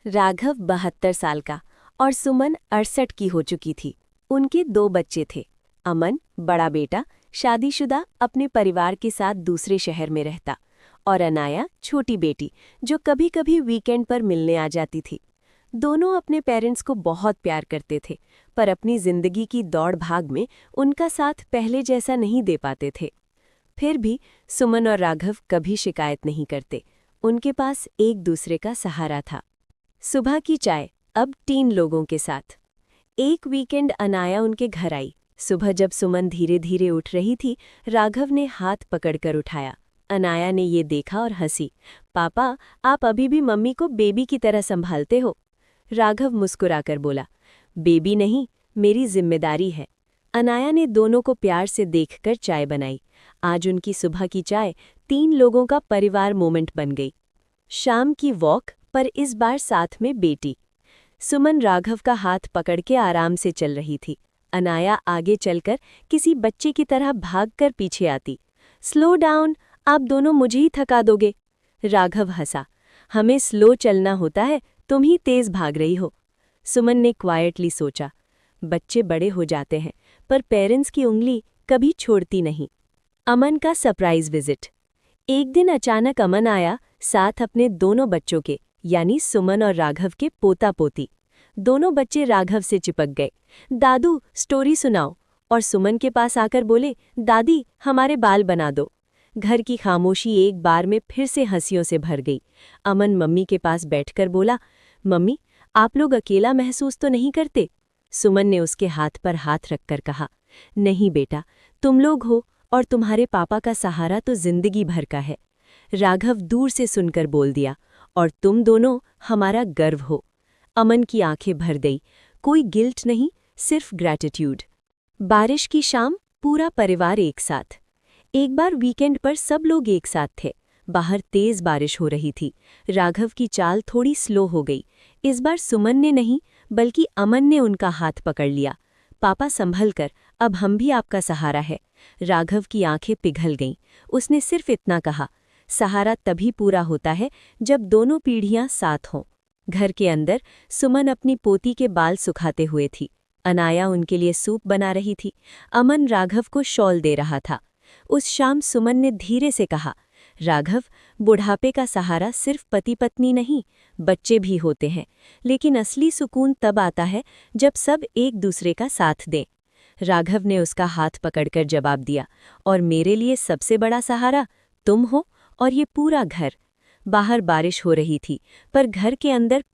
राघव 72 साल का और सुमन 68 की हो चुकी थी। उनके 2 बच्चे थे। अमन, बड़ा बेटा, शादीशुदा, अपने परिवार के साथ दूसरे शहर में रहता, और अनाया, छोटी बेटी, जो कभी कभी वीकेंड पर मिलने आ जाती थी। दोनों अपने पेरेंट्स को बहुत प्यार करते थे, पर अपनी जिंदगी की दौड़ भाग में उनका साथ पहले जैसा नहीं दे पाते थे। फिर भी सुमन और राघव कभी शिकायत नहीं करते। उनके पास एक दूसरे का सहारा था। सुबह की चाय, अब 3 लोगों के साथ। एक वीकेंड अनाया उनके घर आई। सुबह जब सुमन धीरे धीरे उठ रही थी, राघव ने हाथ पकड़कर उठाया। अनाया ने ये देखा और हंसी। पापा, आप अभी भी मम्मी को बेबी की तरह संभालते हो। राघव मुस्कुराकर बोला, बेबी नहीं, मेरी जिम्मेदारी है। अनाया ने दोनों को प्यार से देखकर चाय बनाई। आज उनकी सुबह की चाय 3 लोगों का परिवार मोमेंट बन गई। शाम की वॉक, पर इस बार साथ में बेटी। सुमन राघव का हाथ पकड़ के आराम से चल रही थी। अनाया आगे चलकर किसी बच्चे की तरह भागकर पीछे आती। स्लो डाउन, आप दोनों मुझे ही थका दोगे। राघव हंसा, हमें स्लो चलना होता है, तुम ही तेज भाग रही हो। सुमन ने क्वाइटली सोचा, बच्चे बड़े हो जाते हैं, पर पेरेंट्स की उंगली कभी छोड़ती नहीं। अमन का सरप्राइज विजिट। एक दिन अचानक अमन आया, साथ अपने दोनों बच्चों के, यानी सुमन और राघव के पोता पोती। दोनों बच्चे राघव से चिपक गए। दादू, स्टोरी सुनाओ। और सुमन के पास आकर बोले, दादी, हमारे बाल बना दो। घर की खामोशी एक बार में फिर से हंसियों से भर गई। अमन मम्मी के पास बैठकर बोला, मम्मी, आप लोग अकेला महसूस तो नहीं करते? सुमन ने उसके हाथ पर हाथ रखकर कहा, नहीं बेटा, तुम लोग हो, और तुम्हारे पापा का सहारा तो जिंदगी भर का है। राघव दूर से सुनकर बोल दिया, और तुम दोनों हमारा गर्व हो। अमन की आंखें भर गई। कोई गिल्ट नहीं, सिर्फ ग्रैटिट्यूड। बारिश की शाम, पूरा परिवार एक साथ। एक बार वीकेंड पर सब लोग एक साथ थे। बाहर तेज बारिश हो रही थी। राघव की चाल थोड़ी स्लो हो गई। इस बार सुमन ने नहीं, बल्कि अमन ने उनका हाथ पकड़ लिया। पापा, संभल कर, अब हम भी आपका सहारा है। राघव की आंखें पिघल गईं। उसने सिर्फ इतना कहा, सहारा तभी पूरा होता है जब दोनों पीढ़ियां साथ हों। घर के अंदर सुमन अपनी पोती के बाल सुखाते हुए थी। अनाया उनके लिए सूप बना रही थी। अमन राघव को शॉल दे रहा था। उस शाम सुमन ने धीरे से कहा, राघव, बुढ़ापे का सहारा सिर्फ पति पत्नी नहीं, बच्चे भी होते हैं, लेकिन असली सुकून तब आता है जब सब एक दूसरे का साथ दें। राघव ने उसका हाथ पकड़कर जवाब दिया, और मेरे लिए सबसे बड़ा सहारा तुम हो, और ये पूरा घर। बाहर बारिश हो रही थी, पर घर के अंदर